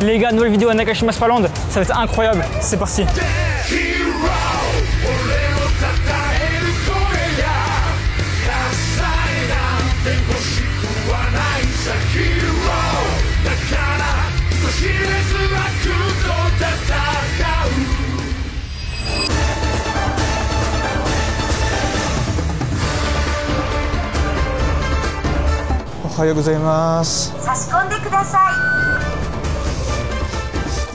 Les gars, nouvelle vidéo à Nakashima Spaland, ça va être incroyable, c'est parti. Ohayou gozaimasu.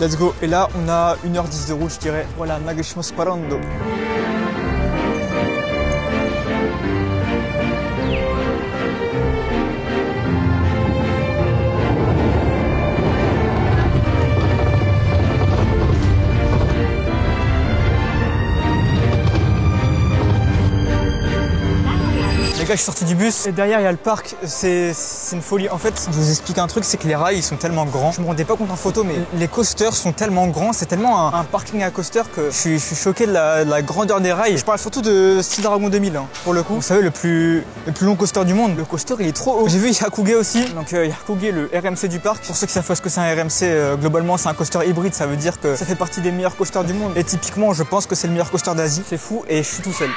Let's go. Et là, on a 1h10 de route, je dirais. Voilà, Nakashima Spaland. Les gars, je suis sorti du bus et derrière il y a le parc, c'est une folie. En fait, je vous explique un truc, c'est que les rails ils sont tellement grands. Je me rendais pas compte en photo, mais les coasters sont tellement grands, c'est tellement un parking à coaster que je suis choqué de la grandeur des rails. Je parle surtout de Steel Dragon 2000 hein, pour le coup. Vous savez, le plus long coaster du monde. Le coaster il est trop haut. J'ai vu Hyakuge aussi, donc Hyakuge, le RMC du parc. Pour ceux qui savent pas ce que c'est un RMC, globalement c'est un coaster hybride, ça veut dire que ça fait partie des meilleurs coasters du monde. Et typiquement, je pense que c'est le meilleur coaster d'Asie. C'est fou et je suis tout seul.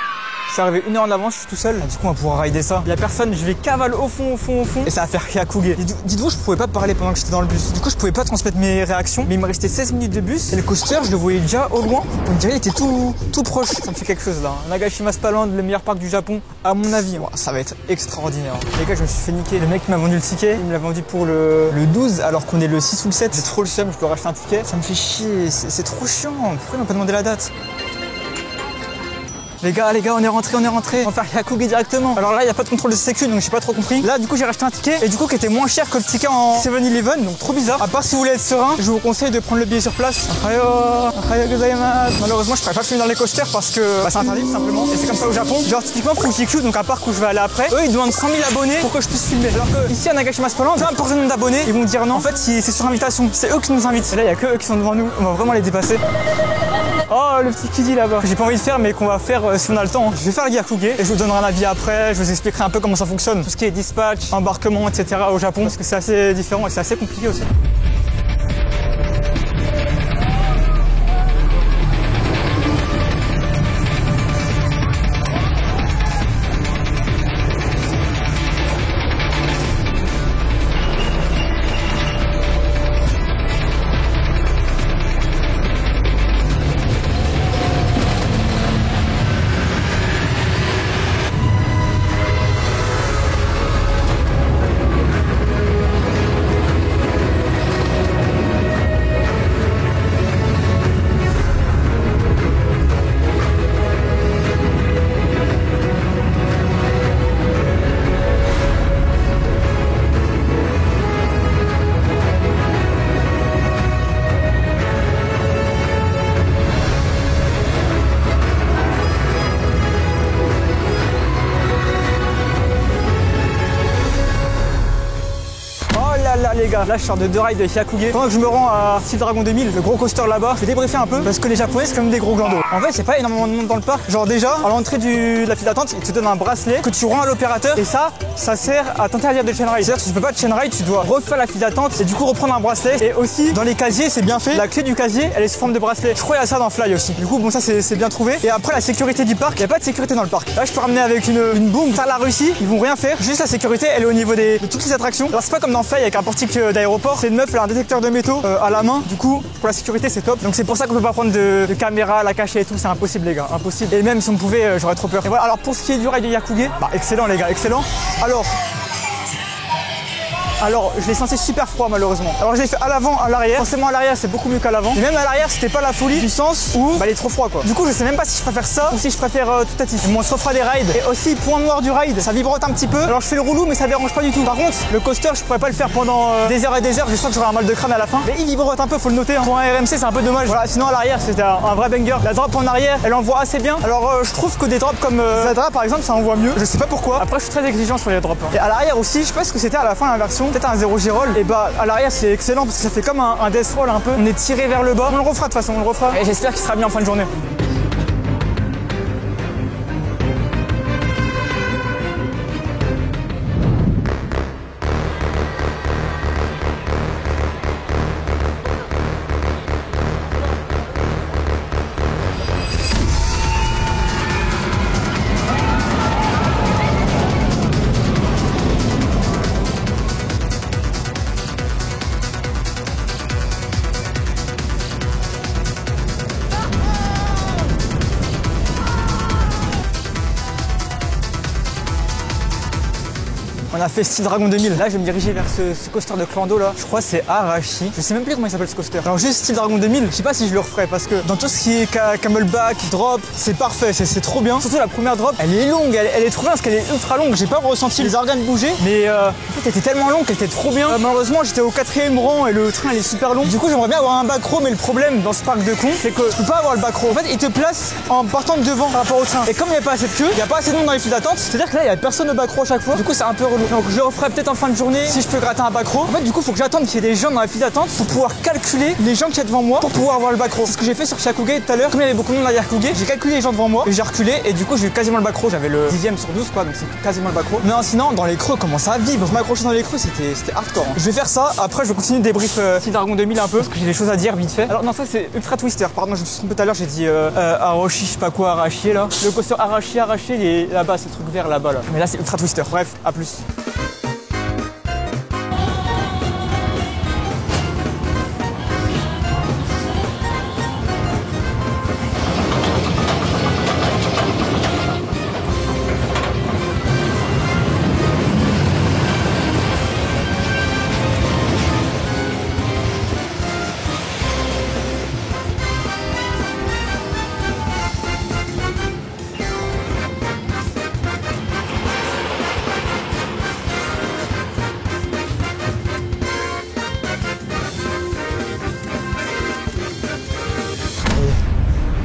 Je suis arrivé 1 heure en avance, je suis tout seul. Du coup, on va pouvoir rider ça. Il y a personne, je vais cavaler au fond. Et ça va faire Hyakuge. Dites-vous, je pouvais pas parler pendant que j'étais dans le bus. Du coup, je pouvais pas transmettre mes réactions. Mais il me restait 16 minutes de bus. Et le coaster, je le voyais déjà au loin. On dirait qu'il était tout proche. Ça me fait quelque chose là. Nakashima Spaland, le meilleur parc du Japon, à mon avis. Wow, ça va être extraordinaire. Les gars, je me suis fait niquer. Le mec qui m'a vendu le ticket, il me l'a vendu pour le 12, alors qu'on est le 6 ou le 7. J'ai trop le seum, je dois racheter un ticket. Ça me fait chier. C'est trop chiant. Pourquoi ils m'ont pas demandé la date? Les gars, on est rentré. On va faire Hyakuge directement. Alors là, il n'y a pas de contrôle de sécu, donc j'ai pas trop compris. Là, du coup, j'ai racheté un ticket, et du coup, qui était moins cher que le ticket en 7-Eleven, donc trop bizarre. À part si vous voulez être serein, je vous conseille de prendre le billet sur place. Ohayou gozaimasu. Malheureusement, je pourrais pas filmer dans les coasters parce que c'est interdit tout simplement. Et c'est comme ça au Japon. Genre, typiquement, Fujiku, donc un parc où je vais aller après, eux, ils demandent 100 000 abonnés pour que je puisse filmer. Alors que ici, à Nakashima Spaland, peu importe le nombre d'abonnés, ils vont dire non. En fait, c'est sur invitation. C'est eux qui nous invitent. Et là, il y a que eux qui sont devant nous. On va vraiment les dépasser. Oh, le petit kiddie là-bas. J'ai pas envie de faire, mais qu'on va faire si on a le temps. Je vais faire le Hyakuge et je vous donnerai un avis après. Je vous expliquerai un peu comment ça fonctionne. Tout ce qui est dispatch, embarquement, etc. au Japon. Parce que c'est assez différent et c'est assez compliqué aussi. Les gars, là je sors de 2 rides de Hyakuge. Pendant que je me rends à Steel Dragon 2000, le gros coaster là-bas, je vais débriefer un peu parce que les Japonais c'est comme des gros glandos. En fait, c'est pas énormément de monde dans le parc. Genre déjà, à l'entrée de la file d'attente, ils te donnent un bracelet que tu rends à l'opérateur et ça sert à t'interdire de chain ride. C'est-à-dire que tu peux pas de chain ride, tu dois refaire la file d'attente et du coup reprendre un bracelet. Et aussi, dans les casiers, c'est bien fait. La clé du casier, elle est sous forme de bracelet. Je crois qu'il y a ça dans Fly aussi. Du coup, bon, ça c'est bien trouvé. Et après, la sécurité du parc, il n'y a pas de sécurité dans le parc. Là, je peux ramener avec une boum, faire la Russie, ils vont rien faire. Juste la sécurité, elle est au niveau de toutes les attractions. Alors, c'est pas comme dans Fly avec un portique d'aéroport. C'est une meuf, elle a un détecteur de métaux à la main. Du coup, pour la sécurité, c'est top. Donc, c'est pour ça qu'on peut pas prendre de caméra, la cacher et tout. C'est impossible, les gars. Impossible. Et même si on pouvait, j'aurais trop peur. Et voilà. Alors, pour ce qui est du ride de Hyakuge, bah, excellent, les gars, excellent. Alors, je l'ai senti super froid malheureusement. Alors, je l'ai fait à l'avant, à l'arrière. Forcément, à l'arrière, c'est beaucoup mieux qu'à l'avant. Et même à l'arrière, c'était pas la folie du sens où bah, il est trop froid quoi. Du coup, je sais même pas si je préfère ça ou si je préfère tout à fait. Bon, on se refera des rides. Et aussi, point noir du ride, ça vibrote un petit peu. Alors, je fais le roulou, mais ça dérange pas du tout. Par contre, le coaster, je pourrais pas le faire pendant des heures et des heures. Je sens que j'aurai un mal de crâne à la fin. Mais il vibrote un peu, faut le noter. Hein. Pour un RMC, c'est un peu dommage. Voilà, sinon à l'arrière, c'était un vrai banger. La drop en arrière, elle envoie assez bien. Alors, je trouve que des drops comme Zadra par exemple, ça envoie mieux. Je sais pas pourquoi. Après, je suis très exigeant sur les drops. Hein. Et à l'arrière aussi, je sais pas ce que c'était à la fin l'inversion. Peut-être un 0 G-roll. Et bah à l'arrière c'est excellent parce que ça fait comme un death roll un peu. On est tiré vers le bas. On le refera de toute façon, on le refera. Et j'espère qu'il sera bien en fin de journée. a fait Steel Dragon 2000. Là, je vais me diriger vers ce coaster de Clando là. Je crois que c'est Arashi. Je sais même plus comment il s'appelle ce coaster. Alors juste Steel Dragon 2000, je sais pas si je le referai parce que dans tout ce qui est camelback, drop, c'est parfait, c'est trop bien. Surtout la première drop, elle est longue, elle est trop bien parce qu'elle est ultra longue. J'ai pas ressenti les organes bouger, mais en fait elle était tellement longue qu'elle était trop bien. Malheureusement j'étais au 4e rang et le train il est super long. Du coup j'aimerais bien avoir un back row, mais le problème dans ce parc de con, c'est que tu peux pas avoir le back row. En fait il te place en partant de devant par rapport au train. Et comme il n'y a pas assez de queue, il n'y a pas assez de monde dans les files d'attente, c'est-à-dire que là il y a personne au back row à chaque fois. Du coup c'est un peu relou. Donc je le referai peut-être en fin de journée si je peux gratter un back row. En fait du coup faut que j'attende qu'il y ait des gens dans la file d'attente pour pouvoir calculer les gens qui sont devant moi pour pouvoir avoir le back row. C'est ce que j'ai fait sur Shakuge tout à l'heure. Comme il y avait beaucoup de monde derrière Kuge, j'ai calculé les gens devant moi et j'ai reculé et du coup j'ai eu quasiment le back row. J'avais le 10e sur 12 quoi, donc c'est quasiment le back row. Mais sinon dans les creux comment ça vibre. Je m'accrochais dans les creux, c'était hardcore. Hein. Je vais faire ça, après je vais continuer de débrief Steel Dragon 2000 un peu parce que j'ai des choses à dire vite fait. Alors non ça c'est Ultra Twister, pardon je me suis trompé tout à l'heure, j'ai dit Aroshi, je sais pas quoi, Arashi là. Le coaster Arashi, il est là-bas, c'est le truc vert là-bas là. Mais là c'est Ultra Twister, bref, à plus.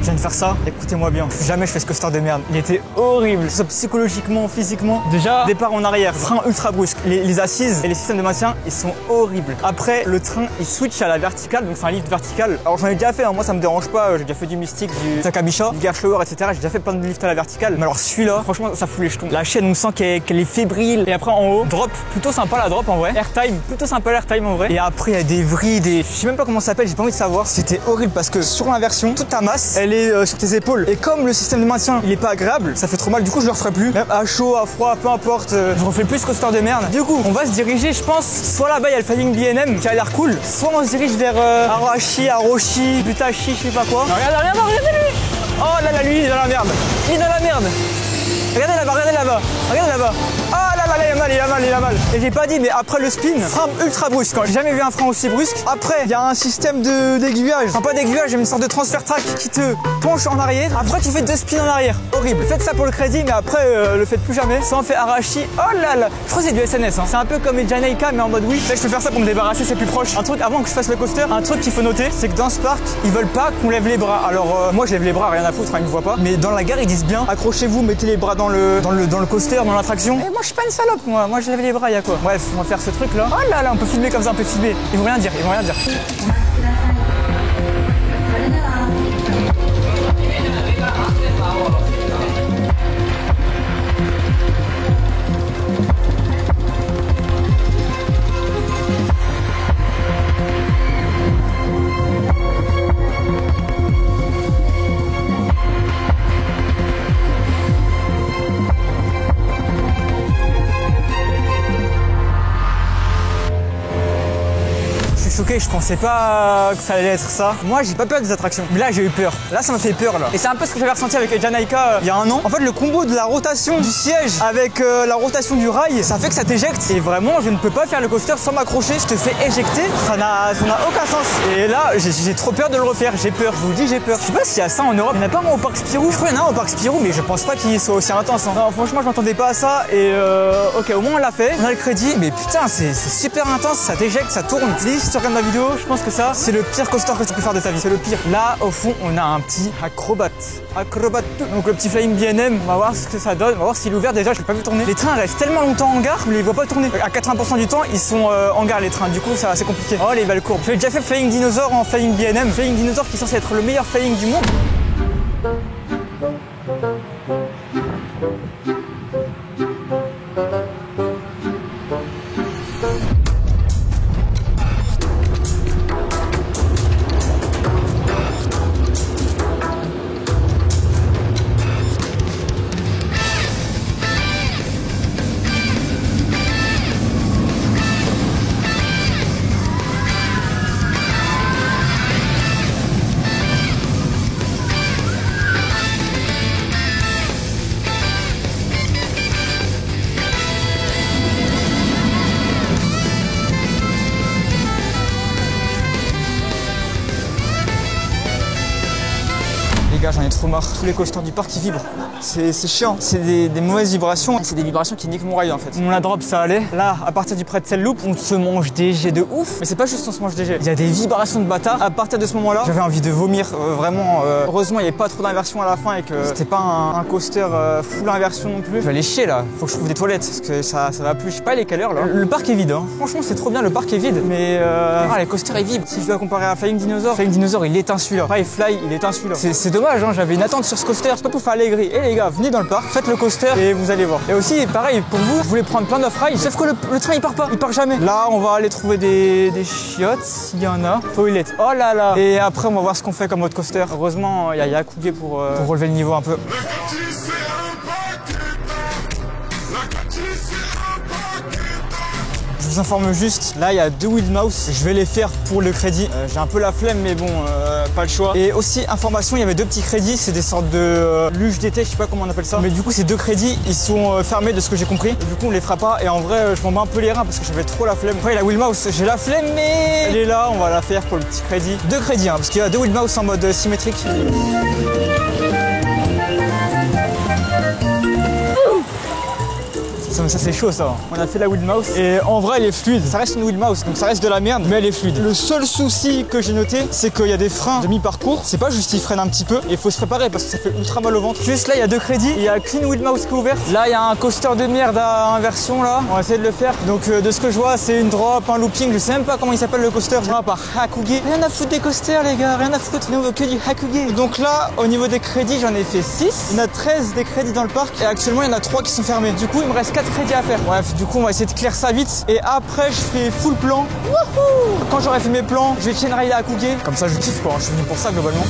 Je viens de faire ça, écoutez-moi bien, jamais je fais ce coaster de merde. Il était horrible, que ce soit psychologiquement, physiquement. Déjà, départ en arrière, frein ultra brusque. Les assises et les systèmes de maintien, ils sont horribles. Après, le train, il switch à la verticale, donc c'est un lift vertical. Alors j'en ai déjà fait, hein. Moi ça me dérange pas, j'ai déjà fait du Mystique, du Takabisha, du Gerstlauer, etc. J'ai déjà fait plein de lifts à la verticale. Mais alors celui-là, franchement, ça fout les jetons. La chaîne, on sent qu'elle est fébrile. Et après en haut, drop, plutôt sympa la drop en vrai. Airtime, plutôt sympa l'airtime en vrai. Et après, il y a des vrilles, je sais même pas comment ça s'appelle, j'ai pas envie de savoir. C'était horrible parce que sur l'inversion, toute ta masse, elle est sur tes épaules. Et comme le système de maintien, il est pas agréable, ça fait trop mal. Du coup, je le referai plus. Même à chaud, à froid, peu importe, je refais plus ce coaster de merde. Du coup, on va se diriger, je pense, soit là-bas, il y a le Flying BNM qui a l'air cool, soit on se dirige vers Aroshi, Butashi, je sais pas quoi. Non, regardez lui. Oh là là, lui, il est dans la merde. Il est dans la merde. Regardez là-bas. Ah là là, il a mal. Et j'ai pas dit, mais après le spin, frein ultra brusque. J'ai jamais vu un frein aussi brusque. Après, il y a un système d'aiguillage. Enfin, pas d'aiguillage, mais une sorte de transfert track qui te penche en arrière. Après, tu fais 2 spins en arrière. Horrible. Faites ça pour le crédit, mais après, le faites plus jamais. Ça, on fait Arashi. Oh là là. Je crois que c'est du SNS. Hein. C'est un peu comme les Janaika, mais en mode oui. Là, je peux faire ça pour me débarrasser, c'est plus proche. Un truc, avant que je fasse le coaster, un truc qu'il faut noter, c'est que dans ce parc, ils veulent pas qu'on lève les bras. Alors, moi, je lève les bras, rien à foutre, hein, ils me voient pas. Mais dans la gare, ils disent bien, accrochez-vous, mettez les bras dans le coaster, dans l'attraction. Et moi je suis pas une salope, moi je lève les bras, y'a quoi. Bref, on va faire ce truc là. Oh là là, on peut filmer comme ça, on peut filmer. Ils vont rien dire. Choqué, je pensais pas que ça allait être ça. Moi, j'ai pas peur des attractions. Mais là, j'ai eu peur. Là, ça m'a fait peur, là. Et c'est un peu ce que j'avais ressenti avec les Janaika il y a un an. En fait, le combo de la rotation du siège avec la rotation du rail, ça fait que ça t'éjecte. Et vraiment, je ne peux pas faire le coaster sans m'accrocher. Je te fais éjecter. Ça n'a aucun sens. Et là, j'ai trop peur de le refaire. J'ai peur. Je vous le dis, j'ai peur. Je sais pas s'il y a ça en Europe. Il n'y en a pas un au parc Spirou. Je crois qu'il y en a un au parc Spirou, mais je pense pas qu'il soit aussi intense. Hein. Non, franchement, je m'attendais pas à ça. Et ok, au moins, on l'a fait. On a le crédit. Mais putain, c'est super intense. Ça t'éjecte, ça tourne. Si tu regardes ma vidéo, je pense que ça, c'est le pire coaster que tu peux faire de ta vie. C'est le pire. Là, au fond, on a un petit acrobat. Donc le petit Flying BNM, on va voir ce que ça donne. On va voir s'il est ouvert déjà, je l'ai pas vu tourner. Les trains restent tellement longtemps en gare, mais ils ne voient pas tourner. À 80% du temps, ils sont en gare les trains. Du coup, c'est assez compliqué. Oh, les belles courbes. J'ai déjà fait Flying Dinosaur en Flying BNM. Flying Dinosaur qui est censé être le meilleur flying du monde. Les gars, j'en ai trop marre. Tous les coasters du parc qui vibrent. C'est chiant. C'est des mauvaises vibrations. C'est des vibrations qui niquent mon ride en fait. Mon la drop, ça allait. Là, à partir du pretzel loop, on se mange des jets de ouf. Mais c'est pas juste on se mange des jets. Il y a des vibrations de bâtard. À partir de ce moment-là, j'avais envie de vomir. Vraiment. Heureusement, il n'y avait pas trop d'inversion à la fin et que c'était pas un coaster full inversion non plus. Je vais aller chier là. Faut que je trouve des toilettes parce que ça va plus. Je sais pas les quelle heure là. Le parc est vide. Hein. Franchement, c'est trop bien. Le parc est vide. Mais les coasters ils vibrent. Si je dois comparer à Flying Dinosaur, il éteint celui-là. Pareil, Fly, il éteint celui-là. C'est dommage. Hein. J'avais une attente sur ce coaster. C'est pas pour faire Allegri. Et les gars, venez dans le parc, faites le coaster et vous allez voir. Et aussi, pareil pour vous, je voulais prendre plein d'off-ride. Sauf que le train il part pas. Il part jamais. Là, on va aller trouver des chiottes. S'il y en a. Toilette. Oh là là. Et après, on va voir ce qu'on fait comme autre coaster. Heureusement, il y a Yakuge pour relever le niveau un peu. Je vous informe juste, là il y a 2 wheel mouse, je vais les faire pour le crédit. J'ai un peu la flemme mais bon, pas le choix. Et aussi information, il y avait 2 petits crédits, c'est des sortes de luge d'été, je sais pas comment on appelle ça. Mais du coup ces 2 crédits, ils sont fermés de ce que j'ai compris. Et du coup on les fera pas et en vrai je m'en bats un peu les reins parce que j'avais trop la flemme. Après la wheel mouse, j'ai la flemme mais elle est là, on va la faire pour le petit crédit. 2 crédits hein, parce qu'il y a 2 wheel mouse en mode symétrique. Ça c'est chaud ça. On a fait la wheel mouse et en vrai elle est fluide. Ça reste une wheel mouse donc ça reste de la merde mais elle est fluide. Le seul souci que j'ai noté c'est qu'il y a des freins de mi-parcours. C'est pas juste ils freinent un petit peu et il faut se préparer parce que ça fait ultra mal au ventre. Juste là il y a 2 crédits. Il y a qu'une wheel mouse qui est ouverte. Là il y a un coaster de merde à inversion là. On va essayer de le faire. Donc de ce que je vois c'est une drop, un looping. Je sais même pas comment il s'appelle le coaster. Je vois par Hakuge. Rien à foutre des coasters les gars. Rien à foutre. Nous on veut que du Hakuge. Donc là au niveau des crédits j'en ai fait 6. Il y en a 13 des crédits dans le parc et actuellement il y en a 3 qui sont fermés. Du coup il me reste 4 crédits à faire. Bref, du coup on va essayer de clear ça vite et après je fais full plan. Wouhou! Quand j'aurai fait mes plans, je vais chain ride à Hakuge. Comme ça je kiffe quoi, je suis venu pour ça globalement.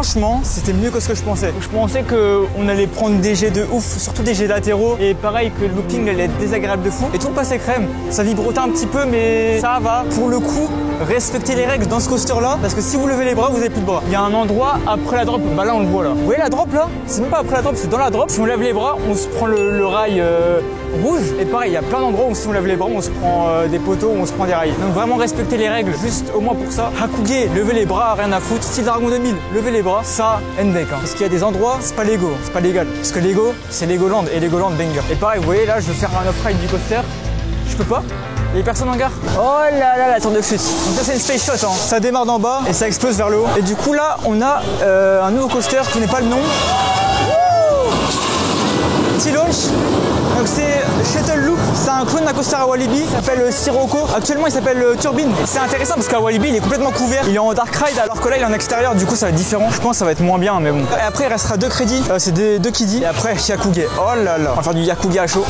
Franchement, c'était mieux que ce que je pensais. Je pensais qu'on allait prendre des jets de ouf, surtout des jets latéraux. Et pareil que le looping allait être désagréable de fou. Et tout passait crème. Ça vibrotait un petit peu, mais ça va. Pour le coup, respectez les règles dans ce coaster là. Parce que si vous levez les bras, vous n'avez plus de bras. Il y a un endroit après la drop. Bah là, on le voit là. Vous voyez la drop là? C'est même pas après la drop, c'est dans la drop. Si on lève les bras, on se prend le rail rouge. Et pareil, il y a plein d'endroits où si on lève les bras, on se prend des poteaux, on se prend des rails. Donc vraiment respectez les règles, juste au moins pour ça. Hakuge, levez les bras, rien à foutre. Style Dragon 2000, levez les bras, ça, endec. Hein. Parce qu'il y a des endroits, c'est pas Lego, c'est pas légal. Parce que Lego, c'est Legoland et Legoland banger. Et pareil, vous voyez là, je veux faire un off-ride du coaster. Je peux pas. Il y a personne en gare. Oh là là, la tour de chute. Donc ça c'est une space shot. Hein. Ça démarre d'en bas et ça explose vers le haut. Et du coup là, on a un nouveau coaster qui n'est pas le nom. Petit launch. Donc c'est Shuttle Loop, c'est un clone d'un coaster à Walibi, il s'appelle Sirocco. Actuellement il s'appelle Turbine. C'est intéressant parce qu'à Walibi il est complètement couvert, il est en dark ride alors que là il est en extérieur, du coup ça va être différent. Je pense que ça va être moins bien mais bon. Et après il restera 2 crédits, c'est 2 kiddies. Et après Yakuge. Oh là là, on va faire du Yakuge à chaud.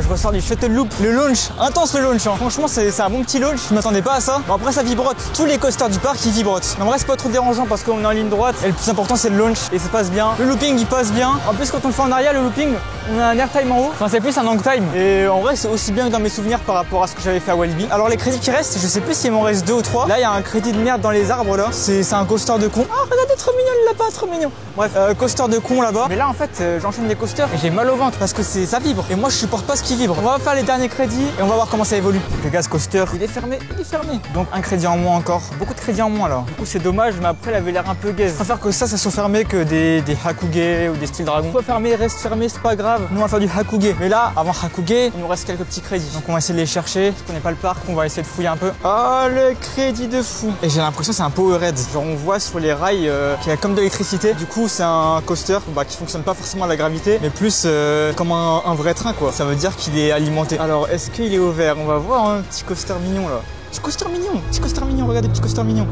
Je ressors du Shuttle Loop, le launch, intense le launch hein. Franchement c'est un bon petit launch, je m'attendais pas à ça. Bon après ça vibrote, tous les coasters du parc ils vibrotent. En vrai c'est pas trop dérangeant parce qu'on est en ligne droite et le plus important c'est le launch et ça passe bien. Le looping il passe bien, en plus quand on le fait en arrière le looping, on a un airtime en haut, enfin c'est plus un long time. Et en vrai c'est aussi bien que dans mes souvenirs par rapport à ce que j'avais fait à Walibi. Alors les crédits qui restent, je sais plus s'il m'en reste 2 ou 3. Là il y a un crédit de merde dans les arbres là, c'est un coaster de con. Ah regardez trop mignon le lapin, trop mignon. Bref, coaster de con là-bas. Mais là en fait j'enchaîne des coasters et j'ai mal au ventre parce que ça vibre. Et moi je supporte pas ce qui vibre. On va faire les derniers crédits et on va voir comment ça évolue. Les gars, ce coaster, il est fermé. Donc un crédit en moins encore. Beaucoup de crédits en moins là. Du coup c'est dommage, mais après il avait l'air un peu gaze. Je préfère que ça soit fermé que des Hakuge ou des Style Dragon. Soit fermé, reste fermé, c'est pas grave. Nous on va faire du Hakuge. Mais là, avant Hakuge, il nous reste quelques petits crédits. Donc on va essayer de les chercher. Je connais pas le parc, on va essayer de fouiller un peu. Oh le crédit de fou. Et j'ai l'impression que c'est un Powerhead. Genre on voit sur les rails qu'il y a comme de l'électricité. Du coup c'est un coaster qui fonctionne pas forcément à la gravité, mais plus comme un vrai train quoi. Ça veut dire qu'il est alimenté. Alors est-ce qu'il est ouvert? On va voir un petit coaster mignon là. Petit coaster mignon, regardez, petit coaster mignon.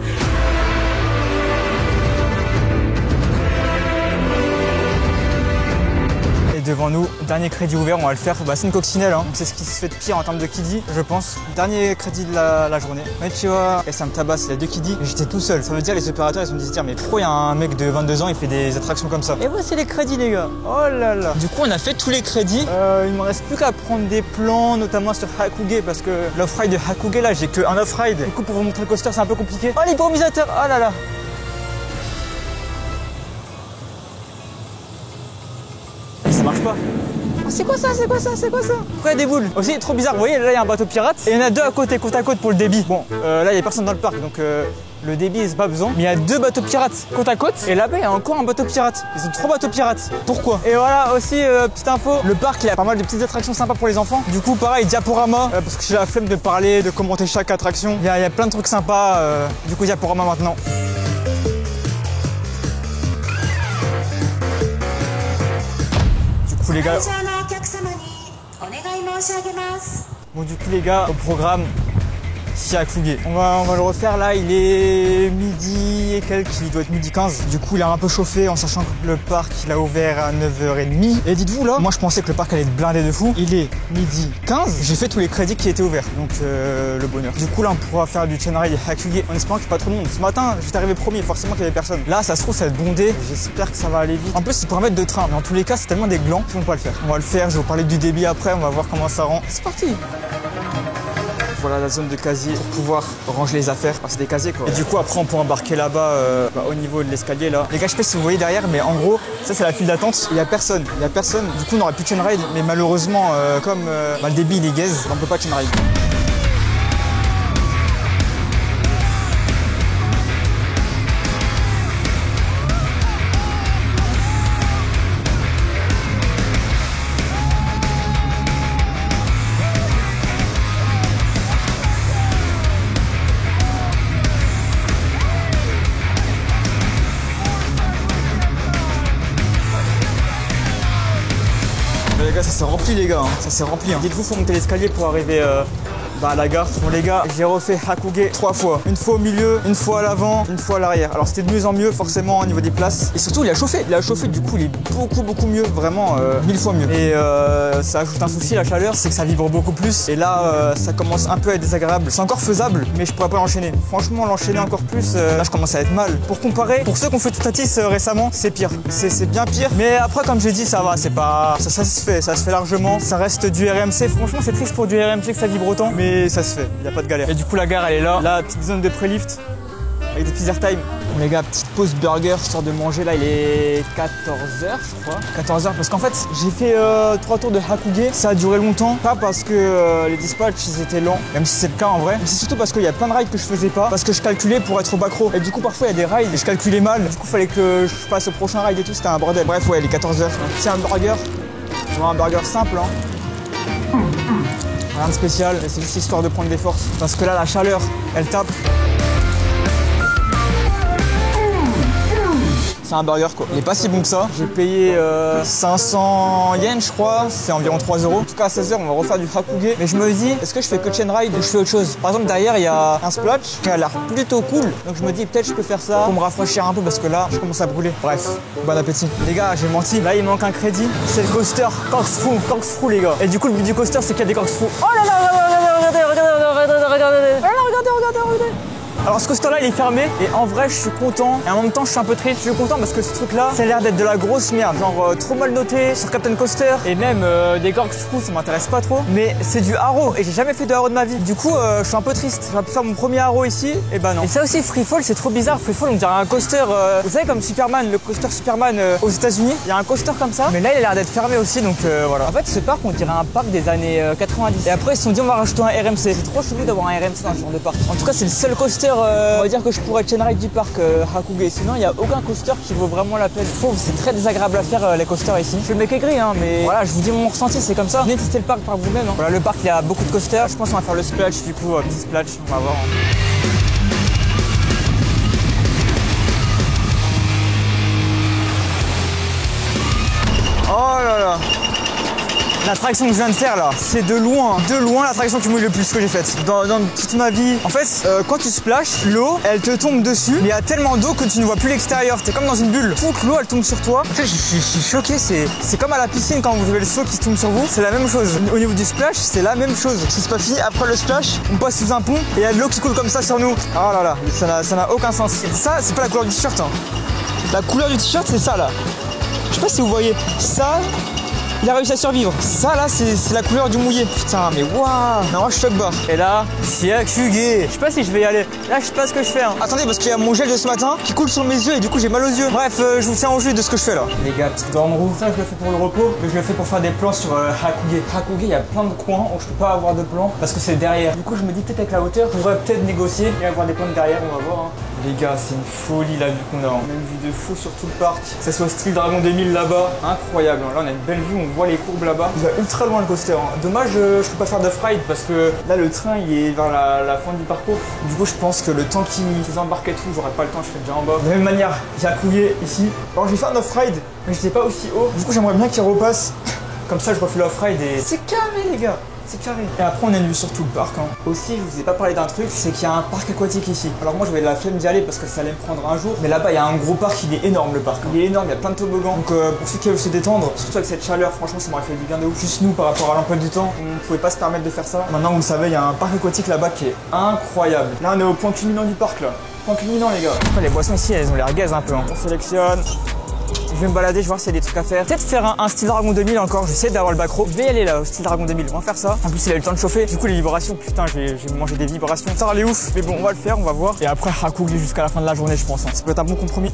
Devant nous, dernier crédit ouvert, on va le faire. Bah, c'est une coccinelle, hein. C'est ce qui se fait de pire en termes de kiddie, je pense. Dernier crédit de la journée. Mais tu vois, et ça me tabasse, il y a 2 kiddies. J'étais tout seul. Ça veut dire les opérateurs, ils se disent, mais pourquoi il y a un mec de 22 ans, il fait des attractions comme ça? Et voici les crédits, les gars. Oh là là. Du coup, on a fait tous les crédits. Il me reste plus qu'à prendre des plans, notamment sur Hakuge, parce que l'off-ride de Hakuge, là, j'ai que un off-ride. Du coup, pour vous montrer le coaster, c'est un peu compliqué. Oh, l'hyperomisateur. Oh là là. Ça marche pas. C'est quoi ça? Pourquoi il y a des boules? Aussi, trop bizarre, vous voyez, là il y a un bateau pirate et il y en a 2 à côte à côte pour le débit. Bon, là il n'y a personne dans le parc, donc le débit c'est pas besoin. Mais il y a 2 bateaux pirates côte à côte et là-bas il y a encore un bateau pirate. Ils ont 3 bateaux pirates. Pourquoi? Et voilà aussi, petite info, le parc il y a pas mal de petites attractions sympas pour les enfants. Du coup pareil, diaporama, parce que j'ai la flemme de parler, de commenter chaque attraction. Il y a plein de trucs sympas, du coup diaporama maintenant. Du coup les gars... Bon du coup les gars, au programme, c'est Hakuge. On va le refaire là, il est midi et quelques, il doit être midi 15. Du coup il a un peu chauffé en sachant que le parc il a ouvert à 9h30. Et dites-vous là, moi je pensais que le parc allait être blindé de fou. Il est midi 15, j'ai fait tous les crédits qui étaient ouverts, donc le bonheur. Du coup là on pourra faire du chainride Hakuge en espérant qu'il n'y ait pas trop de monde. Ce matin j'étais arrivé premier, forcément qu'il n'y avait personne. Là ça se trouve ça va être bondé, j'espère que ça va aller vite. En plus ils pourraient mettre de train, mais en tous les cas c'est tellement des glands qu'ils vont pas le faire. On va le faire, je vais vous parler du débit après, on va voir comment ça rend. C'est parti. Voilà la zone de casier pour pouvoir ranger les affaires. C'est des casiers quoi. Et du coup après on peut embarquer là-bas au niveau de l'escalier là. Les gars je sais pas si vous voyez derrière mais en gros ça c'est la file d'attente. Il y a personne. Du coup on aurait pu chainride mais malheureusement comme le débit il est gaze, on peut pas chainride. Les gars, ça s'est rempli les gars, hein. Ça s'est rempli. Hein. Dites-vous, faut monter l'escalier pour arriver à la gare. Bon les gars, j'ai refait Hakuge 3 fois. Une fois au milieu, une fois à l'avant, une fois à l'arrière. Alors c'était de mieux en mieux forcément au niveau des places. Et surtout il a chauffé, du coup il est beaucoup mieux, vraiment 1000 fois mieux. Et ça ajoute un souci, la chaleur, c'est que ça vibre beaucoup plus. Et là ça commence un peu à être désagréable. C'est encore faisable, mais je pourrais pas l'enchaîner. Franchement l'enchaîner encore plus, là je commence à être mal. Pour comparer, pour ceux qui ont fait Tatis récemment, c'est pire. C'est bien pire. Mais après comme j'ai dit, ça va, c'est pas. Ça se fait largement. Ça reste du RMC. Franchement c'est triste pour du RMC que ça vibre autant. Mais ça se fait, il n'y a pas de galère. Et du coup la gare elle est là, la petite zone de pré-lift avec des petits airtime. Bon les gars, petite pause burger, histoire de manger là, il est 14h je crois. 14h parce qu'en fait j'ai fait 3 tours de Hakuge, ça a duré longtemps. Pas parce que les dispatchs ils étaient lents, même si c'est le cas en vrai. Mais c'est surtout parce qu'il y a plein de rides que je faisais pas, parce que je calculais pour être au backrow. Et du coup parfois il y a des rides et je calculais mal. Du coup fallait que je passe au prochain ride et tout, c'était un bordel. Bref ouais, il est 14h. C'est un burger, un burger simple hein. Rien de spécial, c'est juste histoire de prendre des forces. Parce que là, la chaleur, elle tape. C'est un burger quoi. Il est pas si bon que ça. J'ai payé 500 yens je crois, c'est environ 3 €. En tout cas à 16h on va refaire du Hakuge. Mais je me dis, est-ce que je fais que chainride ou je fais autre chose? Par exemple derrière il y a un splash qui a l'air plutôt cool. Donc je me dis peut-être je peux faire ça pour me rafraîchir un peu parce que là je commence à brûler. Bref, bon appétit. Les gars j'ai menti, là il manque un crédit. C'est le coaster corkscrew les gars. Et du coup le but du coaster c'est qu'il y a des corkscrews. Oh là là, regardez. Alors ce coaster là il est fermé et en vrai je suis content et en même temps je suis un peu triste. Je suis content parce que ce truc là ça a l'air d'être de la grosse merde, genre trop mal noté sur Captain Coaster et même des corkscrews ça m'intéresse pas trop, mais c'est du haro et j'ai jamais fait de haro de ma vie. Du coup je suis un peu triste, j'aurais pu faire mon premier haro ici et bah non. Et ça aussi Freefall c'est trop bizarre. Freefall on dirait un coaster vous savez comme Superman, le coaster Superman aux États-Unis, il y a un coaster comme ça mais là il a l'air d'être fermé aussi donc voilà. En fait ce parc on dirait un parc des années 90 et après ils se sont dit on va rajouter un RMC. C'est trop chelou d'avoir un RMC dans ce genre de parc. En tout cas c'est le seul coaster on va dire que je pourrais chainride du parc Hakuge. Sinon il n'y a aucun coaster qui vaut vraiment la peine. Je trouve c'est très désagréable à faire les coasters ici. Je suis le mec aigri hein, mais voilà je vous dis mon ressenti c'est comme ça. Venez tester le parc par vous-même hein. Voilà le parc il y a beaucoup de coasters. Je pense qu'on va faire le splash du coup, petit splash, on va voir. Oh là là. L'attraction que je viens de faire là, c'est de loin l'attraction qui mouille le plus que j'ai faite dans toute ma vie. En fait, quand tu splashes, l'eau, elle te tombe dessus, mais il y a tellement d'eau que tu ne vois plus l'extérieur. T'es comme dans une bulle. Faut que l'eau, elle tombe sur toi. En fait, je suis choqué. C'est comme à la piscine quand vous avez le seau qui se tombe sur vous. C'est la même chose. Au niveau du splash, c'est la même chose. C'est pas fini. Après le splash, on passe sous un pont et il y a de l'eau qui coule comme ça sur nous. Oh là là, ça n'a aucun sens. Ça, c'est pas la couleur du t-shirt. Hein. La couleur du t-shirt, c'est ça là. Je sais pas si vous voyez. Ça, il a réussi à survivre. Ça là, c'est la couleur du mouillé. Putain, mais waouh. Non, moi je suis choc barre. Et là, c'est Akugé. Je sais pas si je vais y aller. Là, je sais pas ce que je fais. Hein. Attendez, parce qu'il y a mon gel de ce matin qui coule sur mes yeux et du coup j'ai mal aux yeux. Bref, je vous tiens au jus de ce que je fais là. Les gars, petite dorme roue. Ça, je le fais pour le repos, mais je le fais pour faire des plans sur Akugé. Akugé, il y a plein de coins où je peux pas avoir de plans parce que c'est derrière. Du coup, je me dis peut-être avec la hauteur, je pourrais peut-être négocier et avoir des plans de derrière. On va voir. Hein. Les gars, c'est une folie la vue qu'on a. On a une vue de fou sur tout le parc. Que ça soit style Dragon 2000 là-bas. Incroyable. Là, on a une belle vue, on voit les courbes là-bas. Il va ultra loin le coaster. Hein. Dommage, je peux pas faire d'off-ride parce que là, le train, il est vers la fin du parcours. Du coup, je pense que le temps qu'ils embarquent et tout, j'aurai pas le temps, je serai déjà en bas. De la même manière, j'ai accouillé ici. Alors, j'ai fait un off-ride, mais j'étais pas aussi haut. Du coup, j'aimerais bien qu'il repasse. Comme ça, je refais l'off-ride et c'est carré, les gars. C'est carré. Et après on a une vue sur tout le parc. Hein. Aussi, je vous ai pas parlé d'un truc, c'est qu'il y a un parc aquatique ici. Alors moi j'avais la flemme d'y aller parce que ça allait me prendre un jour. Mais là-bas il y a un gros parc, il est énorme le parc. Hein. Il est énorme, il y a plein de toboggans. Donc pour ceux qui veulent se détendre, surtout avec cette chaleur, franchement ça m'aurait fait du bien de ouf. Juste nous par rapport à l'emploi du temps, on pouvait pas se permettre de faire ça. Maintenant vous le savez, il y a un parc aquatique là-bas qui est incroyable. Là on est au point culminant du parc là. Point culminant les gars. Les boissons ici elles ont l'air gaz un peu. Hein. On sélectionne. Je vais me balader, je vais voir s'il y a des trucs à faire. Peut-être faire un style Dragon 2000 encore, j'essaie d'avoir le backrow. Je vais y aller là, au style Dragon 2000, on va faire ça. En plus, il a eu le temps de chauffer. Du coup, les vibrations, putain, je vais manger des vibrations. Ça va aller ouf. Mais bon, on va le faire, on va voir. Et après, Akugé jusqu'à la fin de la journée, je pense. Hein. Ça peut être un bon compromis.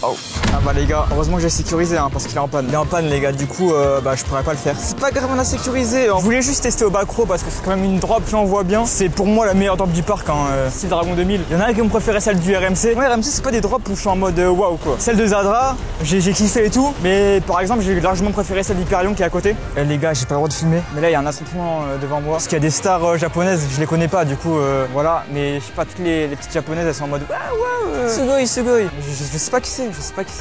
Oh. Ah bah les gars, heureusement que j'ai sécurisé hein, parce qu'il est en panne. Il est en panne les gars, du coup je pourrais pas le faire. C'est pas grave, on a sécurisé. Je voulais juste tester au backrow parce que c'est quand même une drop, j'en vois bien. C'est pour moi la meilleure drop du parc, hein, style Dragon 2000. Il y en a qui ont préféré celle du RMC. Moi RMC c'est pas des drops où je suis en mode waouh quoi. Celle de Zadra, j'ai kiffé et tout. Mais par exemple j'ai largement préféré celle d'Hyperion qui est à côté. Les gars, j'ai pas le droit de filmer. Mais là il y a un attroupement devant moi. Parce qu'il y a des stars japonaises, je les connais pas du coup voilà. Mais je sais pas, toutes les petites japonaises elles sont en mode waouh Sugoi. Je sais pas qui c'est,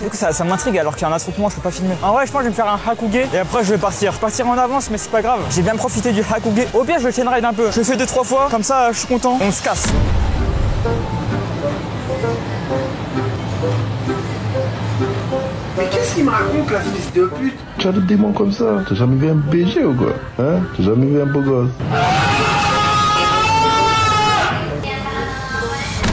Du coup ça m'intrigue alors qu'il y a un attroupement, je peux pas filmer. En vrai je pense que je vais me faire un Akugé et après je vais partir. Je partirai en avance mais c'est pas grave. J'ai bien profité du Akugé. Au pire je le chain ride un peu. Je le fais 2-3 fois, comme ça je suis content. On se casse. Mais qu'est-ce qu'il me raconte la fils de pute? Tu as des démons comme ça? T'as jamais vu un BG ou quoi? Hein? T'as jamais vu un beau gosse?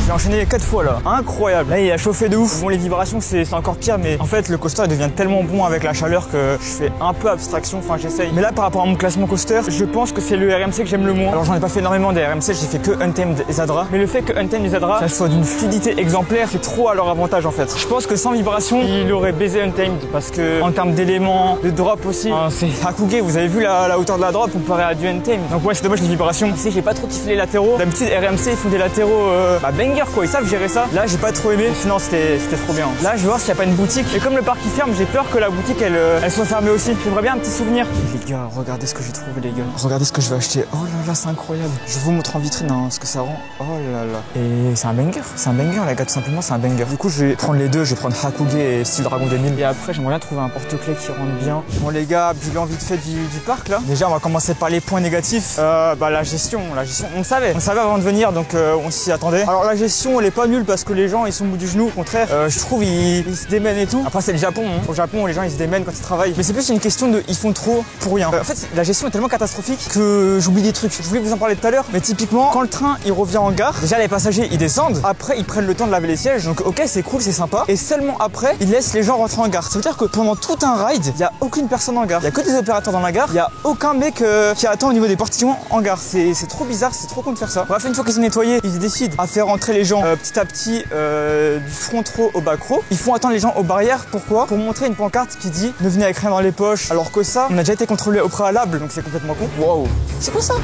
J'ai enchaîné 4 fois là, incroyable. Là il a chauffé de ouf. Bon les vibrations c'est encore pire mais en fait le coaster il devient tellement bon avec la chaleur que je fais un peu abstraction, enfin j'essaye. Mais là par rapport à mon classement coaster, je pense que c'est le RMC que j'aime le moins. Alors j'en ai pas fait énormément des RMC, j'ai fait que Untamed et Zadra. Mais le fait que Untamed et Zadra ça soit d'une fluidité exemplaire, c'est trop à leur avantage en fait. Je pense que sans vibration, il aurait baisé Untamed parce que en termes d'éléments, de drop aussi, hein, c'est Akugé, vous avez vu la hauteur de la drop comparé à du Untamed. Donc ouais c'est dommage les vibrations. Ici j'ai pas trop kiffé les latéraux. D'habitude RMC ils font des latéraux banger quoi, ils savent gérer ça. Là j'ai pas trop aimé, sinon c'était trop bien. Là je vais voir s'il y a pas une boutique. Et comme le parc il ferme, j'ai peur que la boutique elle soit fermée aussi. J'aimerais bien un petit souvenir. Les gars, regardez ce que j'ai trouvé les gars. Regardez ce que je vais acheter. Oh là là c'est incroyable. Je vous montre en vitrine hein, ce que ça rend. Oh là là. Et c'est un banger. C'est un banger les gars, tout simplement c'est un banger. Du coup je vais prendre les deux, je vais prendre Akugé et style Dragon 2000. Et après j'aimerais bien trouver un porte-clés qui rentre bien. Bon les gars, bilan vite fait du parc là. Déjà on va commencer par les points négatifs. La gestion, on le savait avant de venir donc on s'y attendait. Alors la gestion elle est pas nulle parce que les gens ils sont au bout du genou, au contraire je trouve ils se démènent et tout. Après c'est le Japon hein. Au Japon les gens ils se démènent quand ils travaillent. Mais c'est plus une question de ils font trop pour rien. En fait la gestion est tellement catastrophique que j'oublie des trucs. Je voulais vous en parler tout à l'heure. Mais typiquement quand le train il revient en gare, déjà les passagers ils descendent. Après ils prennent le temps de laver les sièges. Donc ok c'est cool, c'est sympa. Et seulement après ils laissent les gens rentrer en gare. Ça veut dire que pendant tout un ride il y a aucune personne en gare. Il y a que des opérateurs dans la gare. Il y a aucun mec qui attend au niveau des portillons en gare. C'est trop bizarre, c'est trop con de faire ça. Bref une fois qu'ils ont nettoyé, ils décident à faire rentrer les gens petit à petit du front row au back row. Ils font attendre les gens aux barrières. Pourquoi? Pour montrer une pancarte qui dit ne venez avec rien dans les poches. Alors que ça, on a déjà été contrôlé au préalable, donc c'est complètement con. Waouh, c'est quoi ça?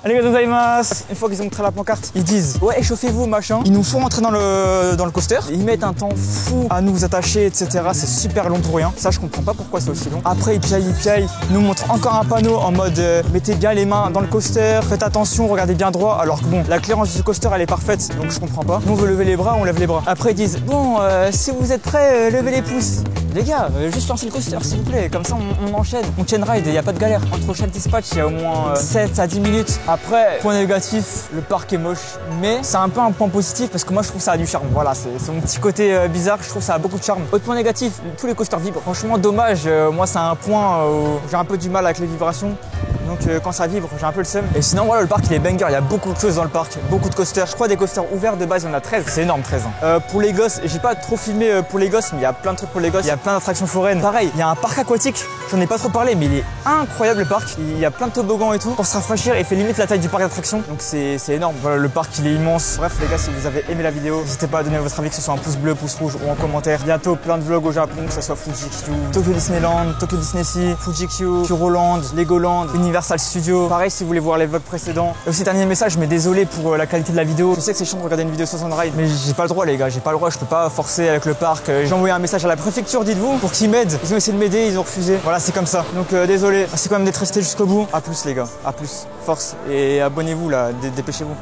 Allez, gozaimasu. Une fois qu'ils ont montré la pancarte, ils disent ouais, échauffez-vous, machin. Ils nous font rentrer dans le coaster. Ils mettent un temps fou à nous attacher, etc. C'est super long pour rien. Ça, je comprends pas pourquoi c'est aussi long. Après, ils piaillent. Ils nous montrent encore un panneau en mode mettez bien les mains dans le coaster, faites attention, regardez bien droit. Alors que bon, la clairance du coaster, elle est parfaite, donc je comprends pas. Nous, on veut lever les bras, on lève les bras. Après, ils disent bon, si vous êtes prêts, levez les pouces. Les gars, juste lancer le coaster, s'il vous plaît. Comme ça, on enchaîne. On chain ride, il n'y a pas de galère. Entre chaque dispatch, il y a au moins 7 à 10 minutes. Après, point négatif, le parc est moche. Mais c'est un peu un point positif parce que moi, je trouve ça a du charme. Voilà, c'est mon petit côté bizarre. Je trouve ça a beaucoup de charme. Autre point négatif, tous les coasters vibrent. Franchement, dommage. Moi, c'est un point où j'ai un peu du mal avec les vibrations. Donc quand ça vibre, j'ai un peu le seum. Et sinon, voilà, le parc, il est banger. Il y a beaucoup de choses dans le parc. Beaucoup de coasters. Je crois des coasters ouverts de base, il y en a 13. C'est énorme, 13. Pour les gosses, j'ai pas trop filmé pour les gosses, mais il y a plein de trucs pour les gosses. Il y a plein d'attractions foraines. Pareil, il y a un parc aquatique. J'en ai pas trop parlé, mais il est incroyable, le parc. Il y a plein de toboggans et tout. Pour se rafraîchir, il fait limite la taille du parc d'attractions. Donc c'est énorme. Voilà, le parc, il est immense. Bref, les gars, si vous avez aimé la vidéo, n'hésitez pas à donner votre avis, que ce soit un pouce bleu, pouce rouge ou en commentaire. Bientôt, plein de vlogs au Japon, que ce soit Fuji-Q, Tokyo Disneyland, Tokyo Disney Sea, Fuji-Q, Tomorrowland, Legoland, Universal Studios. Pareil, si vous voulez voir les vlogs précédents. Et aussi, dernier message, mais désolé pour la qualité de la vidéo. Je sais que c'est chiant de regarder une vidéo sans ride, mais j'ai pas le droit, les gars. J'ai pas le droit. Je peux pas forcer avec le parc. J'ai envoyé un message à la préfecture, dites-vous, pour qu'ils m'aident. Ils ont essayé de m'aider, ils ont refusé. Voilà, c'est comme ça. Donc désolé. Merci quand même d'être resté jusqu'au bout. À plus, les gars. À plus. Force. Et abonnez-vous là. Dépêchez-vous.